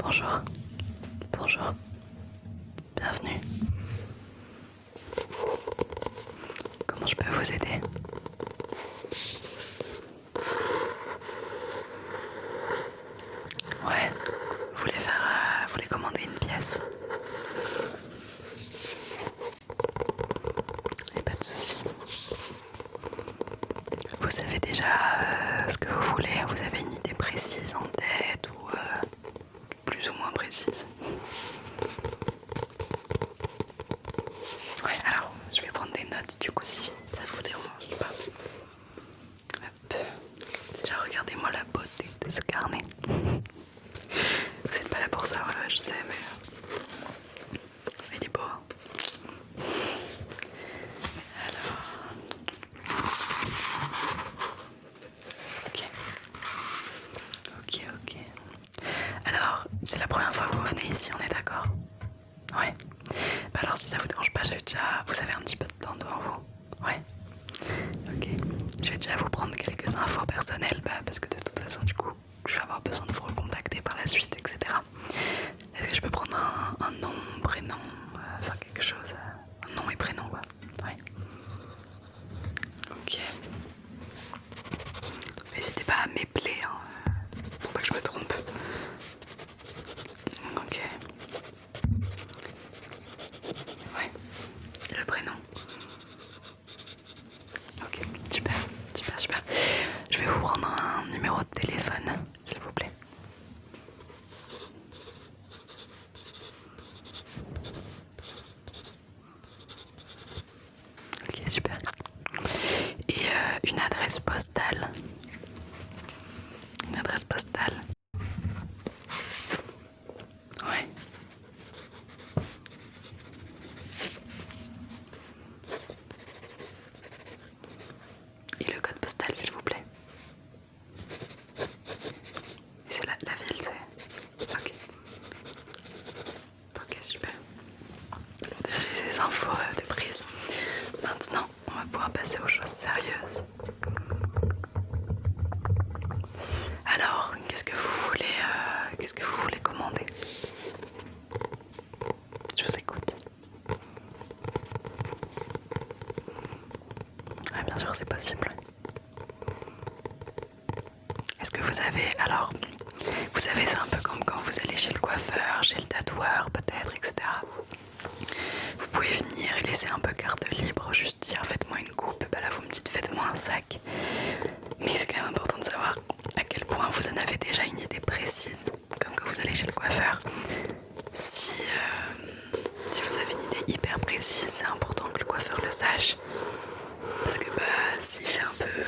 Bonjour. Bonjour. Bienvenue. Comment je peux vous aider? Ouais. Vous voulez commander une pièce? Et pas de souci. Vous savez déjà ce que vous voulez? Vous avez une idée précise en tête ou plus ou moins précise? Ouais, alors je vais prendre des notes du coup si ça vous dérange pas. Hop. Déjà regardez-moi la beauté de ce carnet. Vous n'êtes pas là pour ça, ouais, je sais, mais il est beau. Alors, ok. Alors, c'est la première fois que vous venez ici, on est d'accord? Ouais. Bah alors si ça vous dérange pas, vous avez un petit peu de temps devant vous. Ouais. Ok. Je vais déjà vous prendre quelques infos personnelles, parce que de toute façon du coup, je vais avoir besoin de vous recontacter par la suite, etc. Est-ce que je peux prendre un nom, prénom, enfin quelque chose, un nom et prénom quoi. Ouais. Ok. N'hésitez pas à m'épeler, hein, pour pas que je me trompe. Ok. Ouais. Et le prénom? Ok, super. Je vais vous prendre un numéro de téléphone, s'il vous plaît. Ok, super. Et une adresse postale. Une adresse postale. Ouais. Et le code postal, s'il vous plaît. C'est la ville, c'est... Ok. Ok, super. J'ai ces infos de prise. Maintenant, on va pouvoir passer aux choses sérieuses. Alors, qu'est-ce que vous voulez commander? Je vous écoute. Ah, bien sûr, c'est possible. Est-ce que vous avez... Alors, vous savez, c'est un peu comme quand vous allez chez le coiffeur, chez le tatoueur peut-être, etc. Vous pouvez venir et laisser un peu carte libre, juste dire faites-moi une coupe, bah là vous me dites faites-moi un sac. Mais c'est quand même important de savoir à quel point vous en avez déjà une idée précise, comme quand vous allez chez le coiffeur. Si vous avez une idée hyper précise, c'est important que le coiffeur le sache. Parce que s'il fait un peu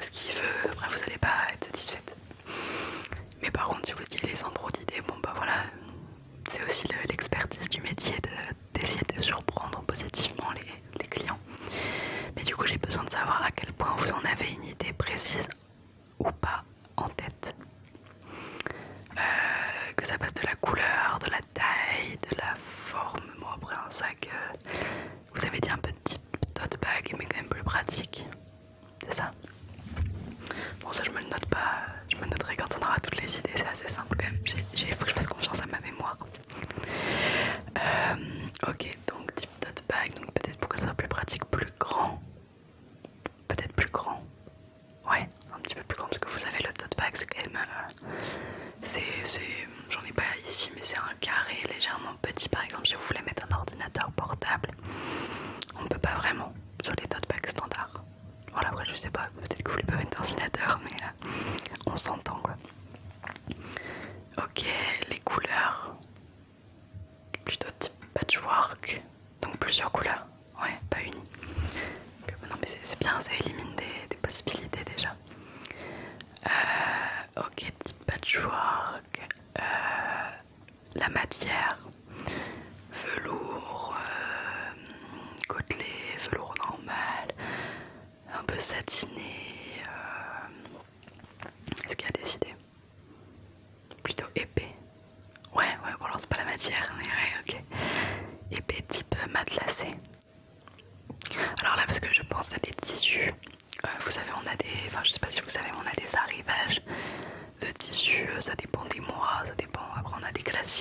ce qu'il veut, après vous n'allez pas être satisfaite. Mais par contre, si vous laissez trop d'idées, bon bah voilà, c'est aussi l'expertise du métier d'essayer de surprendre positivement les clients. Mais du coup, j'ai besoin de savoir à quel point vous en avez une idée précise ou pas en tête. Que ça passe de la couleur, de la taille, de la forme. Bon, après un sac, vous avez dit un peu de type tote bag, mais quand même plus pratique. C'est ça? Bon, ça je me le note pas, je me le noterai quand on aura toutes les idées, c'est assez simple quand même. Il faut que je fasse confiance à ma mémoire. Ok, donc type tote bag, donc peut-être pour que ça soit plus pratique, plus grand. Peut-être plus grand. Ouais, un petit peu plus grand parce que vous savez, le tote bag c'est quand même. J'en ai pas ici, mais c'est un carré légèrement petit. Par exemple, si vous voulez mettre un ordinateur portable, on peut pas vraiment sur les tote bags standards. Voilà, après je sais pas, peut-être que vous voulez pas mettre un ordinateur, mais on s'entend quoi. Ok, les couleurs. Plutôt type patchwork, donc plusieurs couleurs. Ouais, pas unies. Non mais c'est bien, ça élimine des possibilités déjà. Ok, type patchwork. La matière, velours, côtelé, velours normal, un peu satiné. Est-ce qu'il y a des idées? Plutôt épais. Ouais, bon alors c'est pas la matière, mais ouais, ok. Épais type matelassé. Alors là, parce que je pense à des tissus, vous savez, je sais pas si vous savez, on a des arrivages de tissus, ça dépend des mois, ça dépend, après on a des classiques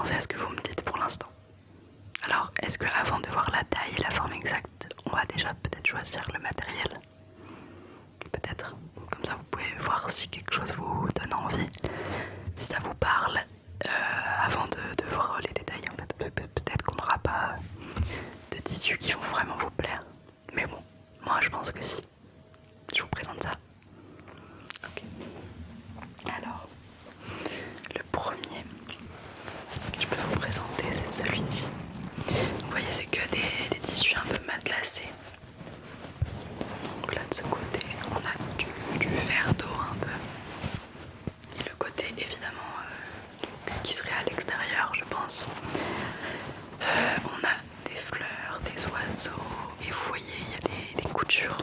pensez à ce que vous me dites pour l'instant. Alors, est-ce que avant de voir la taille et la forme exacte, on va déjà peut-être choisir le matériel? Peut-être. Comme ça, vous pouvez voir si quelque chose vous donne envie. Si ça vous parle, avant de voir les détails, en fait. Peut-être qu'on n'aura pas de tissus qui vont vraiment vous plaire. Mais bon, moi je pense que si. Je vous présente ça. Ok. Alors, le premier que je peux vous présenter, c'est celui-ci. Vous voyez, c'est que des tissus un peu matelassés. Donc là, de ce côté, on a du vert d'eau un peu. Et le côté, évidemment, donc, qui serait à l'extérieur, je pense. On a des fleurs, des oiseaux. Et vous voyez, il y a des coutures,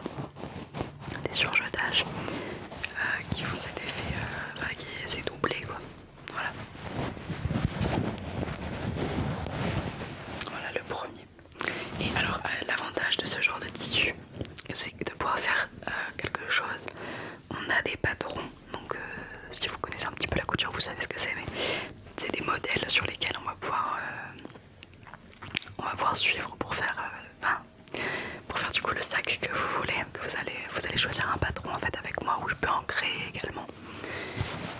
des surjetages qui font cet effet, qui c'est doublé quoi. Voilà. Voilà le premier. Et alors l'avantage de ce genre de tissu, c'est de pouvoir faire quelque chose. On a des patrons, donc si vous connaissez un petit peu la couture, vous savez ce que c'est, mais c'est des modèles sur lesquels on va pouvoir suivre pour faire du coup le sac que vous voulez, que vous allez choisir un patron en fait avec moi, où je peux en créer également.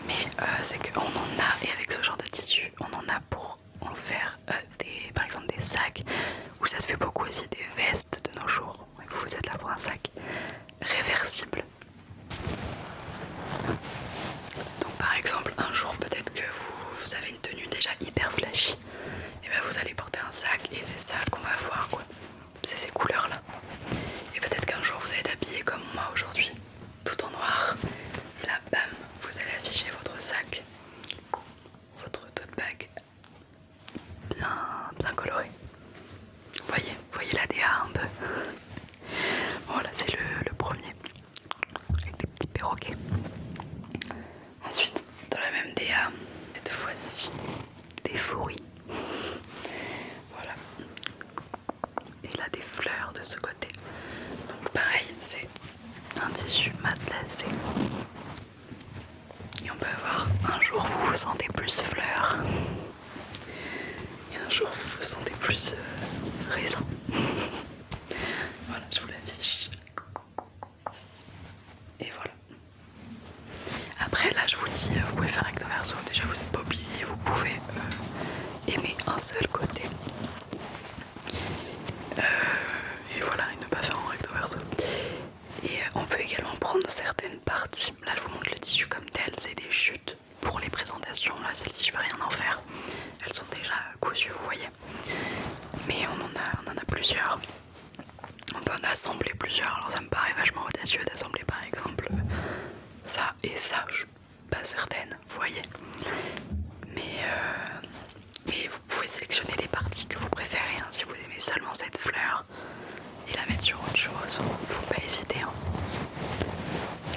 Mais c'est qu'on en a, et avec ce genre de tissu, on en a pour en faire par exemple des sacs, où ça se fait beaucoup aussi des vestes de nos jours. Et vous êtes là pour un sac réversible. Donc par exemple un jour peut-être que vous avez une tenue déjà hyper flashy, et bien vous allez porter un sac et c'est ça qu'on va voir quoi. C'est ces couleurs là. Et peut-être qu'un jour vous allez être habillé comme moi aujourd'hui, tout en noir. Et là bam, vous allez afficher votre sac, votre tote bag bien coloré. Vous voyez la DA un peu. Voilà, c'est le premier, avec des petits perroquets. Ensuite, dans la même DA, cette fois-ci, des fouris. Voilà. Et là, des fleurs de ce côté. Donc pareil, c'est un tissu matelassé. Et on peut avoir, un jour vous vous sentez plus fleur, et un jour vous vous sentez plus raisin. Voilà, je vous l'affiche. Et voilà. Après là je vous dis, vous pouvez faire recto verso. Déjà vous n'êtes pas obligé, vous pouvez aimer un seul côté. Et voilà, et ne pas faire en recto verso. Et on peut également prendre certaines parties. Là je vous montre le tissu comme tel, c'est des chutes pour les présentations. Là celle-ci je ne veux rien en faire. Elles sont déjà cousues, vous voyez. Mais on en a plusieurs. On peut en assembler plusieurs. Alors ça me paraît vachement audacieux d'assembler par exemple ça et ça. Je suis pas certaine, vous voyez. Mais vous pouvez sélectionner les parties que vous préférez, hein. Si vous aimez seulement cette fleur et la mettre sur autre chose, faut pas hésiter, hein.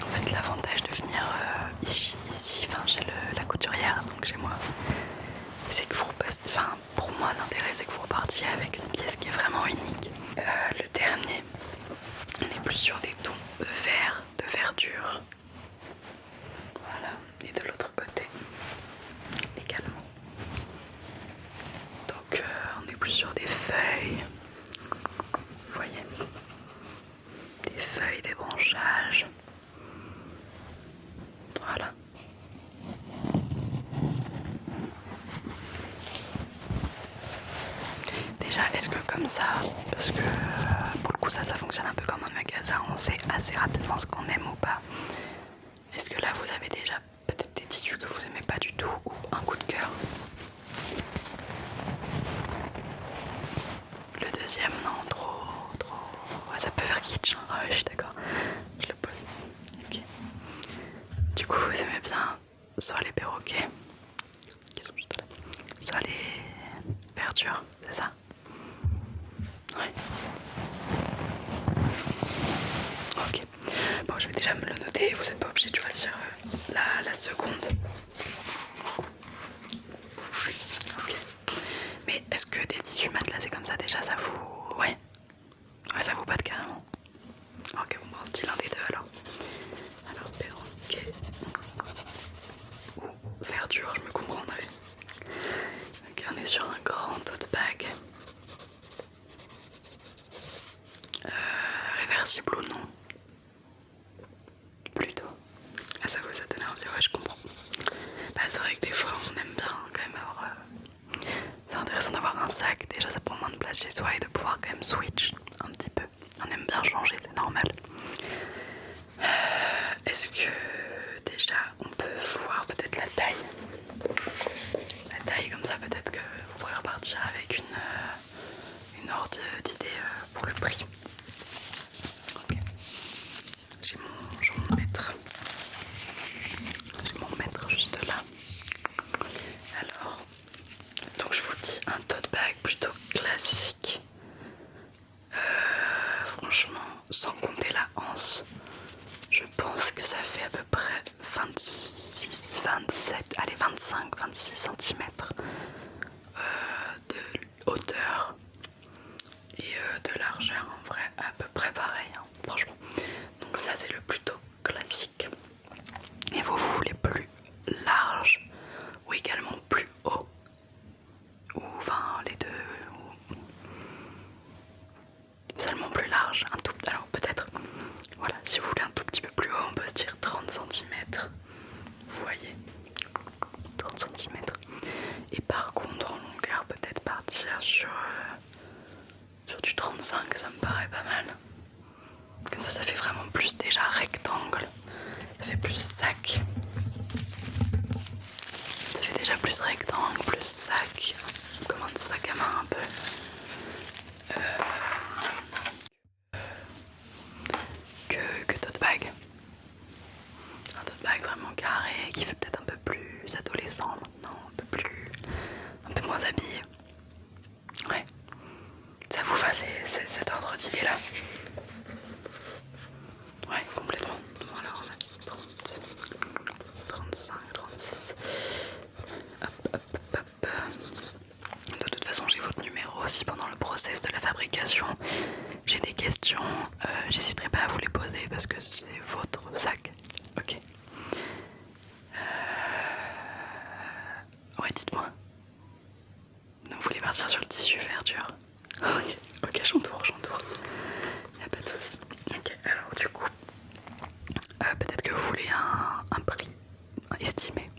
En fait l'avantage de venir ici chez la couturière, donc chez moi, c'est que vous repassez, pour moi l'intérêt c'est que vous repartiez avec une pièce qui est vraiment unique. Le dernier, on est plus sur des tons verts, de verdure. Voilà, et de l'autre côté également. Donc on est plus sur des feuilles, vous voyez, des feuilles, des branchages. Voilà. Déjà, est-ce que comme ça, parce que pour le coup ça fonctionne un peu comme un magasin, on sait assez rapidement ce qu'on aime ou pas. Est-ce que là vous avez déjà peut-être des tissus que vous aimez pas du tout ou un coup de cœur? Le deuxième, non, trop. Ouais, ça peut faire kitsch, hein. Ouais, je suis d'accord. Je le pose. Ok. Du coup, vous aimez bien soit les perroquets, qui sont juste là, soit les verdures, c'est ça? Ouais. Ok. Bon, je vais déjà me le noter. Vous n'êtes pas obligé de choisir la seconde. Ok. Mais est-ce que des tissus matelassés comme ça, déjà, ça vous... Ouais, ça vous batte carrément. Ok, bon, on se dit l'un des deux alors. Alors, perroquet ou verdure, je me comprendrai. Ok, on sac, déjà ça prend moins de place chez soi et de pouvoir quand même switch un petit peu. On aime bien changer, c'est normal. Est-ce que déjà on peut voir peut-être la taille? La taille comme ça peut-être que vous pourrez repartir avec une ordre d'idée pour le prix. Ok. J'ai mon mètre. J'ai mon mètre juste là. Alors, donc je vous dis un tote bag plutôt classique. Franchement, sans compter la hanse, je pense que ça fait à peu près 26, 27, allez 25, 26 cm de hauteur et de largeur, en vrai à peu près pareil, hein, franchement. Donc ça c'est le plutôt classique. Et vous voulez plus large ou également plus haut, ou enfin les deux, ou seulement plus large, un tout, alors peut-être, voilà, si vous voulez un tout petit peu plus haut, on peut se dire 30 cm, vous voyez, 30 cm. Et par contre en longueur peut-être partir sur du 35, ça me paraît pas mal. Comme ça fait vraiment plus déjà rectangle, ça fait plus sac. Ça fait déjà plus rectangle, plus sac, comme un sac à main un peu. Que tote bag. Un tote bag vraiment carré qui fait peut-être un peu plus adolescent maintenant, un peu moins habillé. Ouais. Ça vous va cet ordre d'idée là? Ouais, complètement. Voilà, on a dit 30, 35, 36. Hop, hop, hop, hop. De toute façon, j'ai votre numéro aussi pendant le process de la fabrication. J'ai des questions, j'hésiterai pas à vous les poser parce que c'est votre sac. Ok. Ouais, dites-moi. Vous voulez partir sur le tissu verdure? Ok, j'entoure. Y'a pas de soucis. Ok, alors du coup, peut-être que vous voulez un prix estimé.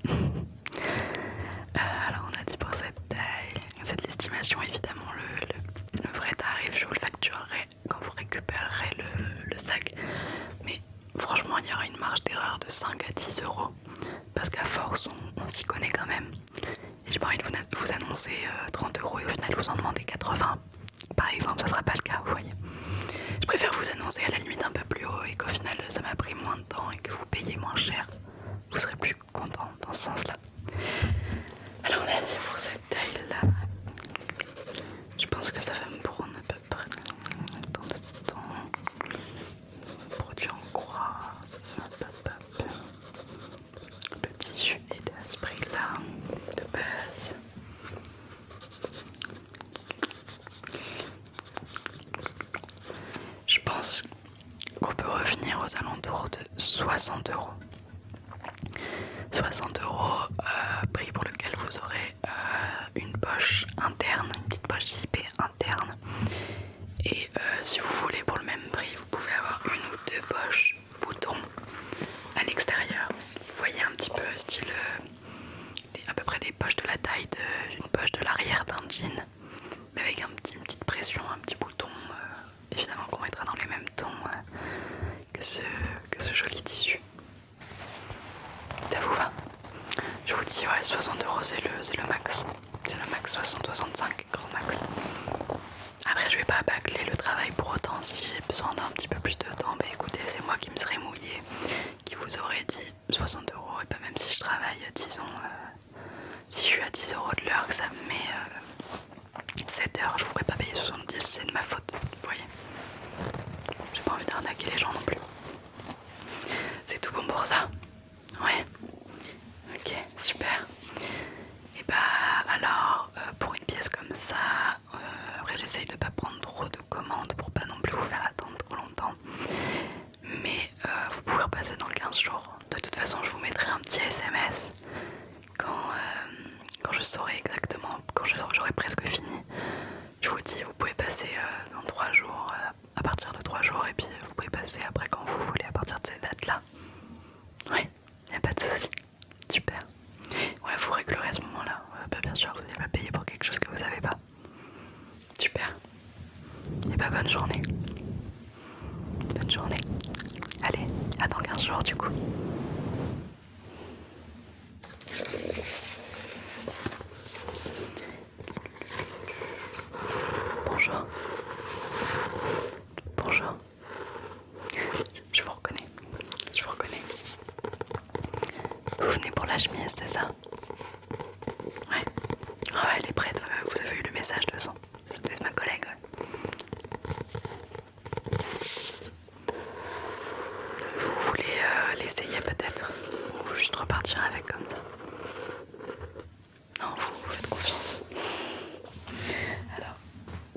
Alors on a dit pour cette taille, c'est de l'estimation évidemment, le vrai tarif je vous le facturerai quand vous récupérerez le sac, mais franchement il y aura une marge d'erreur de 5 à 10 euros parce qu'à force on s'y connaît quand même et j'ai pas envie de vous annoncer 30 euros et au final vous en demandez 80 par exemple, ça sera pas le cas, vous voyez. Je préfère vous annoncer à la limite un peu plus haut et qu'au final ça m'a pris moins de temps et que vous payez moins cher, vous serez plus content dans ce sens là. Alors on a dit pour cette taille là, je pense que ça va me prendre à peu près tant de temps. Produit en croix, le tissu est à ce prix là de base. Je pense qu'on peut revenir aux alentours de 60 euros. 60 euros, prix pour lequel vous aurez une poche interne, une petite poche zippée interne. Et si vous voulez pour le même prix, vous pouvez avoir une ou deux poches boutons à l'extérieur. Vous voyez un petit peu style à peu près des poches de la taille d'une poche de l'arrière d'un jean, mais avec une petite pression, un petit bouton, évidemment qu'on mettra dans les mêmes tons que ce joli tissu. Ça vous va? Je vous dis, ouais, 60 euros c'est le max. C'est le max, 60-65, grand max. Après, je vais pas bâcler le travail pour autant. Si j'ai besoin d'un petit peu plus de temps, bah écoutez, c'est moi qui me serais mouillé, qui vous aurait dit 60 euros. Et pas même si je travaille, disons, si je suis à 10 euros de l'heure, que ça me met 7 heures, je vous ferai pas payer 70, c'est de ma faute, vous voyez. J'ai pas envie d'arnaquer les gens non plus. C'est tout bon pour ça? Ouais. Ok, super. Et bah alors, pour une pièce comme ça, après j'essaye de pas prendre trop de commandes pour pas non plus vous faire attendre trop longtemps. Mais vous pouvez repasser dans 15 jours. De toute façon, je vous mettrai un petit SMS quand je saurai exactement, quand j'aurai presque fini. Je vous dis, vous pouvez passer dans 3 jours, à partir de 3 jours, et puis vous pouvez passer après quand vous voulez, à partir de ces dates-là. Ouais, y a pas de souci. Super. Ouais, vous réglerez à ce moment-là. Bah, bien sûr, vous n'allez pas payer pour quelque chose que vous savez pas. Est, c'est ça? Ouais. Ah ouais, elle est prête, vous avez eu le message de toute façon. Ça doit être ma collègue. Ouais. Vous voulez l'essayer peut-être? Ou juste repartir avec comme ça? Non, vous faites confiance. Alors,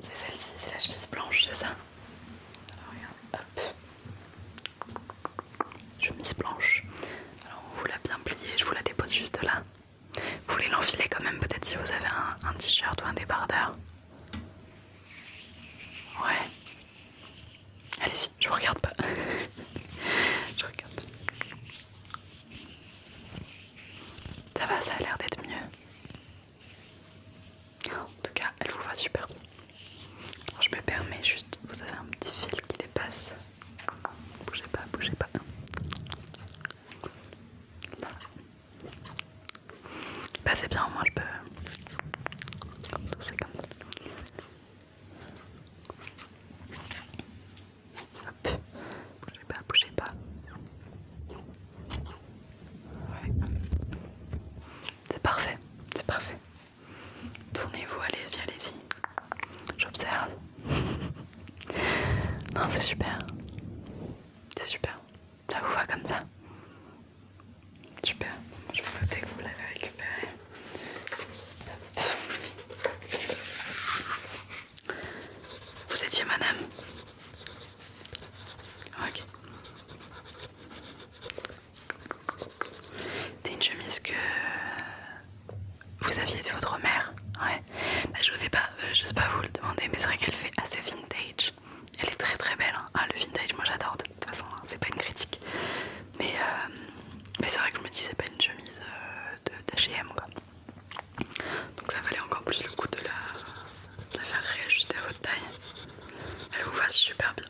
c'est celle-ci, c'est la chemise blanche, c'est ça? Alors regarde, hop. Chemise blanche. Alors on vous l'a bien pliée, je vous la dépose juste là. Vous voulez l'enfiler quand même peut-être si vous avez un t-shirt ou un débardeur? Ouais. Allez-y, je vous regarde pas. Je regarde pas. Ça va, ça a l'air d'être mieux. En tout cas, elle vous va super bien. Alors, je me permets juste, vous avez un petit fil qui dépasse. Bougez pas, bougez pas. Voilà. Bah c'est bien, moi je peux... C'est comme ça. Hop. Bougez pas, bougez pas. Ouais. C'est parfait, c'est parfait. Tournez-vous, allez-y, allez-y. J'observe. Non, c'est super. C'est super. Ça vous va comme ça? Super. Je vais noter que vous l'avez récupéré. Vous étiez madame? Ok. C'est une chemise que vous aviez de votre mère? Ouais. Bah, je sais pas vous le demander, mais c'est vrai qu'elle fait assez vintage. Elle est très très belle. Hein. Ah, le vintage, moi j'adore de toute façon, hein. C'est pas une critique. Mais c'est vrai que je me dis, c'est pas une chemise d'H&M quoi. Donc ça valait encore plus le coup de la faire réajuster à votre taille. Elle vous va super bien.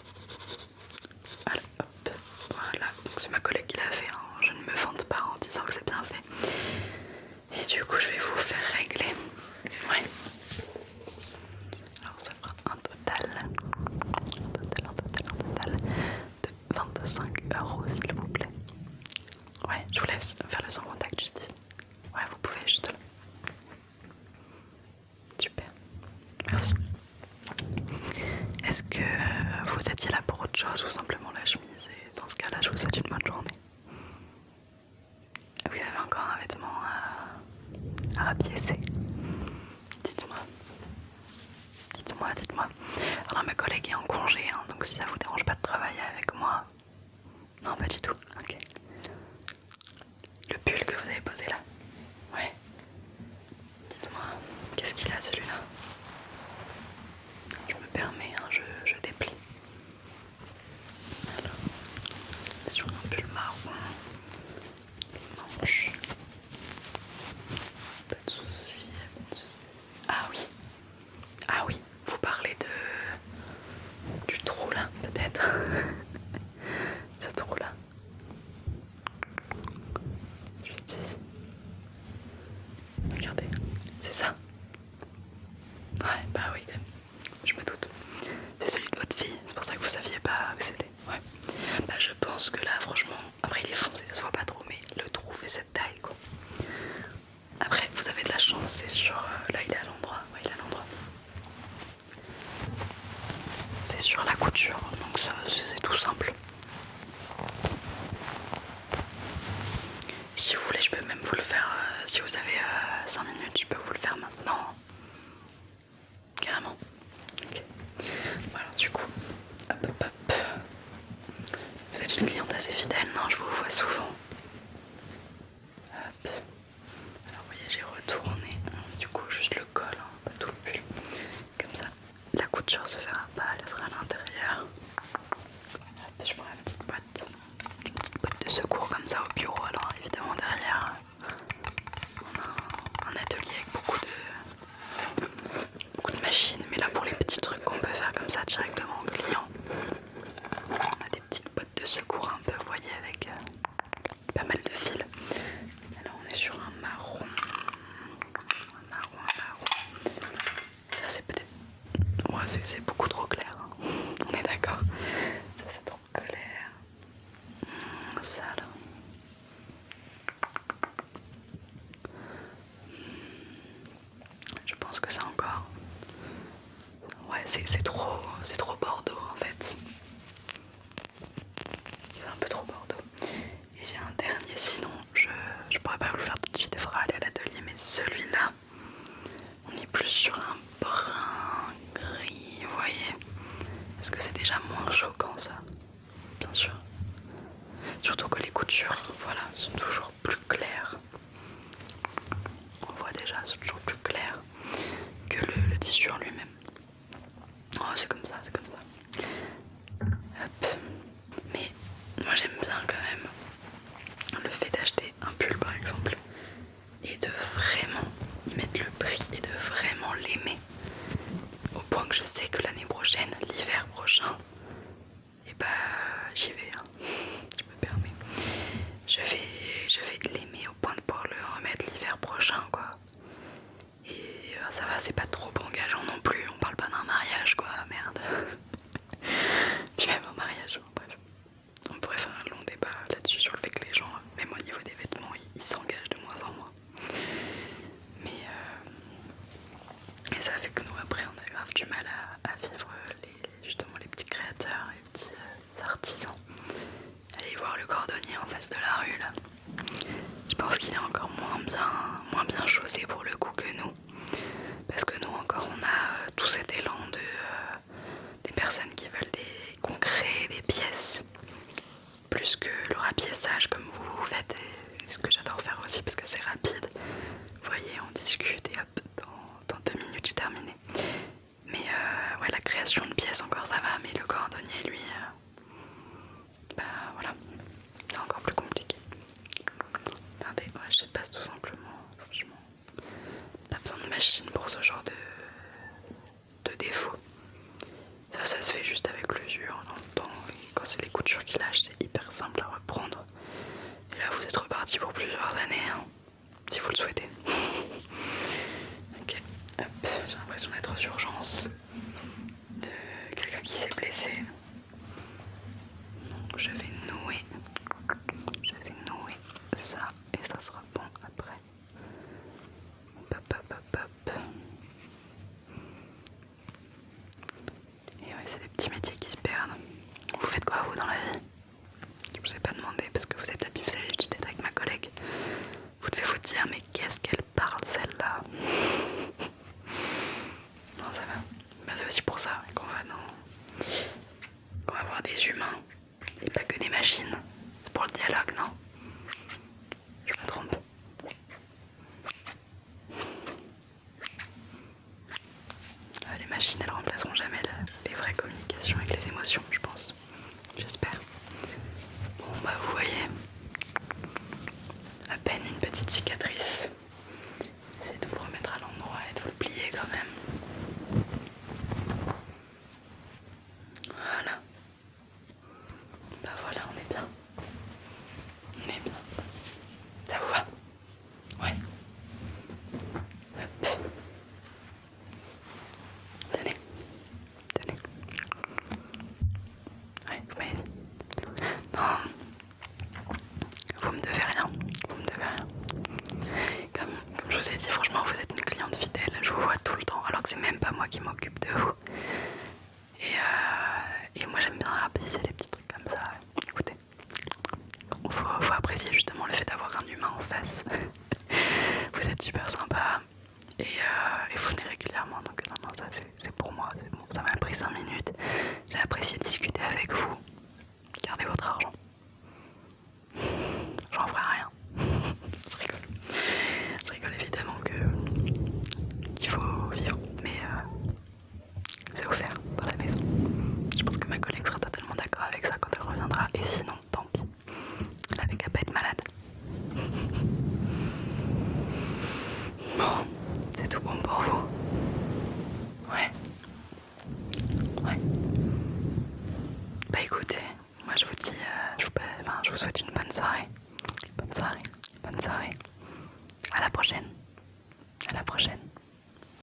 Voilà, hop, voilà. Donc c'est ma collègue qui l'a fait. Hein. Je ne me vante pas en disant que c'est bien fait. Et du coup, je vais vous faire régler. Ouais. Alors ça fera un total de 25 € s'il vous plaît. Ouais, je vous laisse faire le sans contact juste ici. Ouais, vous pouvez juste là. Super. Merci. Est-ce que vous étiez là pour autre chose ou simplement la chemise? Et dans ce cas-là, je vous souhaite une bonne journée. Vous avez encore un vêtement à rapiécer? Dites-moi. Dites-moi. Alors ma collègue est en congé, hein, donc si ça vous dérange pas de travailler avec moi. Non, pas du tout. Ok. Le pull que vous avez posé là. Ouais. Dites-moi, qu'est-ce qu'il a celui-là? Je me permets, hein, je déplie. Alors, sur un pull marron. Manche. Pas de soucis, pas de soucis. Ah oui, vous parlez du trou là, peut-être. Ce trou là. Juste ici. Regardez, c'est ça. Ouais, bah oui, quand même. Je me doute. C'est celui de votre fille, c'est pour ça que vous saviez pas que c'était. Ouais. Bah je pense que là, franchement, après il est foncé, ça se voit pas trop, mais le trou fait cette taille quoi. Après, vous avez de la chance, c'est sur. Là, il est à l'endroit. Ouais, il est à l'endroit. C'est sur la couture, donc ça, c'est tout simple. Si vous voulez, je peux même vous le faire. Si vous avez 5 minutes, je peux vous le faire maintenant. Carrément. Ok. Voilà, du coup, hop. Vous êtes une cliente assez fidèle, non? Je vous vois souvent. Hop. Alors, vous voyez, j'ai retourné. Du coup, juste le col, hein, pas tout le pull. Comme ça, la couture se verra pas, elle sera à l'intérieur. Hop, je prends une petite boîte de secours comme ça au bureau. Alors, évidemment, derrière, on a un atelier avec beaucoup de machines, mais là pour les petits trucs qu'on peut faire comme ça directement au client, on a des petites boîtes de secours un peu, vous voyez, avec pas mal de fils. Alors on est sur un marron. Ça c'est peut-être... Ouais, c'est beaucoup trop clair, hein. On est d'accord. Ça c'est trop clair. Ça là. pense que c'est encore... Ouais, c'est trop Bordeaux en fait. C'est un peu trop Bordeaux. Et j'ai un dernier, sinon je pourrais pas vous le faire tout de suite, il faudra aller à l'atelier. Mais celui-là, on est plus sur un brun gris, vous voyez. Est-ce que c'est déjà moins choquant ça? Bien sûr. Surtout que les coutures, voilà, sont toujours plus claires. On voit déjà, sont toujours plus claires que le tissu en lui-même. Oh, c'est comme ça, c'est comme ça. Hop. Mais moi j'aime bien quand même le fait d'acheter un pull par exemple et de vraiment y mettre le prix et de vraiment l'aimer. Au point que je sais que l'année prochaine, l'hiver prochain, et bah j'y vais, hein. Je me permets. Je vais l'aimer au point de pouvoir le remettre l'hiver prochain quoi. Et ça va, c'est pas trop engageant non plus, on parle pas d'un mariage quoi, merde. Puis même un mariage, bref. On pourrait faire un long débat là-dessus sur le fait que les gens, même au niveau des vêtements, ils s'engagent de moins en moins. Mais et ça fait que nous après on a grave du mal à vivre justement les petits créateurs, les petits artisans. Allez voir le cordonnier en face de la rue là. Je pense qu'il est encore moins bien chaussé pour le coup que nous. Parce que nous encore on a tout cet élan des personnes qui veulent qu'on crée des pièces. Plus que le rapiessage comme vous faites, et ce que j'adore faire aussi parce que c'est rapide. Vous voyez, on discute et hop, dans 2 minutes j'ai terminé. Mais ouais, la création de pièces encore ça va, mais le cordonnier lui, bah voilà, c'est encore plus compliqué. Regardez, ouais, je passe tout simplement, franchement. Pas besoin de machine pour ce genre de défaut. Ça se fait juste avec l'usure dans le temps. Et quand c'est les coutures qui lâchent, c'est hyper simple à reprendre. Et là, vous êtes reparti pour plusieurs années, hein, si vous le souhaitez. Ok, hop, j'ai l'impression d'être aux urgences de quelqu'un qui s'est blessé. Donc je vais nouer ça et ça sera bon après. Hop, hop, hop, hop. Et ouais, c'est des petits métiers qui se perdent. Vous faites quoi vous dans la vie? Je vous ai pas demandé parce que vous êtes habillé, vous savez, j'étais avec ma collègue. Vous devez vous dire, mais qu'est-ce qu'elle parle celle-là? Non, ça va. Bah, c'est aussi pour ça qu'on va voir des humains et pas que des machines. C'est pour le dialogue, non? Je me trompe. Les machines, elles remplaceront jamais les vraies communications avec les émotions, je pense. J'espère. Bon, bah vous voyez, à peine une petite cicatrice. Essayez de vous remettre à l'endroit et de vous le plier quand même. Voilà. Bah voilà, on est bien. On est bien. Ça vous va? Ouais. Hop. Tenez. Ouais, vous m'avez... Non. Vous me devez rien. Comme je vous ai dit, franchement, vous êtes une cliente fidèle. Je vous vois tout le temps, alors que c'est même pas moi qui m'occupe de vous. Et moi, j'aime bien rapetisser les petits trucs comme ça. Écoutez, faut apprécier justement le fait d'avoir un humain en face. Vous êtes super sympa et vous venez régulièrement. Donc non, ça c'est pour moi. C'est bon. Ça m'a pris 5 minutes. J'ai apprécié discuter avec vous. Gardez votre argent. J'en ferai rien. Je rigole évidemment qu'il faut vivre, mais c'est offert dans la maison. Je pense que ma collègue sera totalement d'accord avec ça quand elle reviendra. Et sinon, tant pis. Elle avait qu'à pas être malade. Bon, c'est tout bon pour vous. Ouais. Bah écoutez, moi je vous dis, je vous souhaite une bonne soirée. Bonne soirée. À la prochaine.